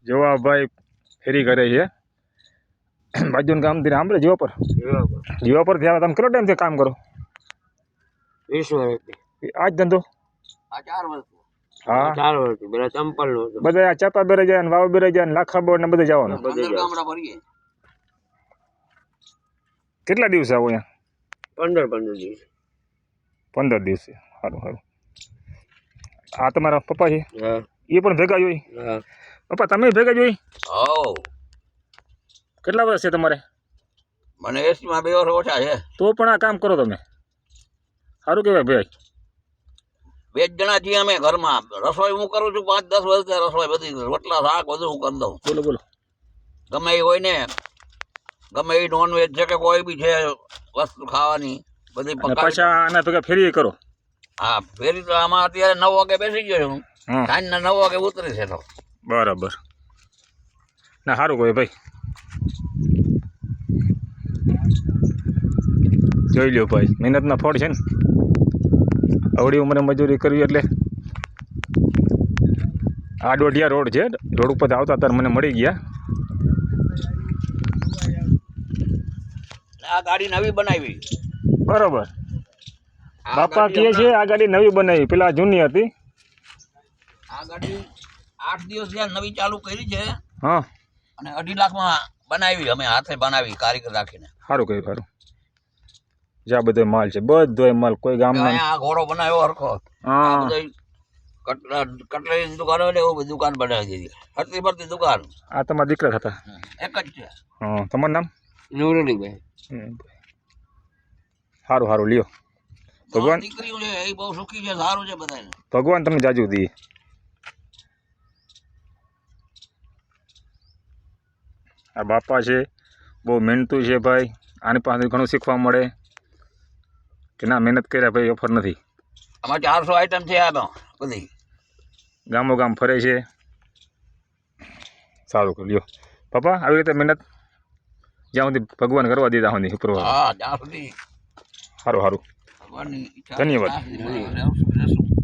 જોવા ભાઈ ફેરી કરે છે બાજુનું કામ ધીરે સાંભળે જીવા પર થયા તમે કેટલો ટાઈમથી કામ કરો 20 વર્ષથી આ જ ધંધો આ 4 વર્ષ હા 4 વર્ષથી પેલા ચંપલ નો બધા આ ચાપા બેરે જાય ને વાવ બેરે જાય ને લાખા બોર્ડ ને બધે જવાનું ગામડા ભરીએ કેટલા દિવસે આવો અહીંયા 15 દિવસ 15 દિવસે સારું સારું આ તમારા પપ્પા છે હા એ પણ ભેગા જોઈ હા પપ્પા તમે ભેગા જોઈ હો કેટલા વર્ષ છે તમારે મને 80 માં 2 વર્ષ ઓછા છે તો પણ આ કામ કરો તમે સારું કહેવાય ભાઈ 2 જણા છીએ અમે ઘરમાં રસોઈ હું કરું છું 5-10 વર્ષથી રસોઈ બધી રોટલા શાક બધું હું કરી દઉં બોલો બોલો ગમે એ હોય ને ગમે એ નોનવેજ છે કે કોઈ બી છે વસ્તુ ખાવાની બધી અને પાછા આના ભેગા ફેરી કરો હા ફેરી તો આમાં અત્યારે 9 વાગે બેસી ગયો છું હા સાંજના 9 વાગે ઉતરી છે તો બરાબર ના સારું કહે ભાઈ જોઈ લ્યો ભાઈ મહેનતના ફળ છે ને અવળી ઉંમરે મજૂરી કરવી એટલે આ દોઢિયા રોડ છે રોડ ઉપર આવતા ત્યારે મને મળી ગયા આ ગાડી નવી બનાવી બરાબર બાપા કહે છે આ ગાડી નવી બનાવી પેલા જૂની હતી આ ગાડી 8 દિવસ થયા નવી ચાલુ કરી છે હા અને 2.5 લાખમાં બનાવી અમે હાથે બનાવી કારીગર રાખીને સારું કહ્યું સારું જ્યાં બધો માલ છે બધો માલ કોઈ ગામમાં અહીંયા આ ઘોડો બનાવ્યો હરખો હા આ બધો કટલેરીની દુકાન હોય ને એવું બધી દુકાન બનાવી દીધી હરતી ફરતી દુકાન આ તમારા દીકરા હતા એક જ છે હા તમારું નામ નુરુલીભાઈ સારું સારું લ્યો ભગવાન દીકરીઓ છે એ બહુ સુખી છે સારું છે બધાને ભગવાન તમને જાજુ દઈએ આ બાપા છે બહુ મહેનતું છે ભાઈ આની પાસે ઘણું શીખવા મળે કે ના મહેનત કર્યા ભાઈ ઓફર નથી આમાં 400 આઈટમ છે આમાં બધી ગામો ગામ ફરે છે સારું લ્યો પપ્પા આવી રીતે મહેનત જ્યાં સુધી ભગવાન કરવા દીધા સુધી ઉપર હા જ્યાં સુધી સારું સારું ભગવાનની ઈચ્છા ધન્યવાદ. ત્યાં સુધી રહેશું.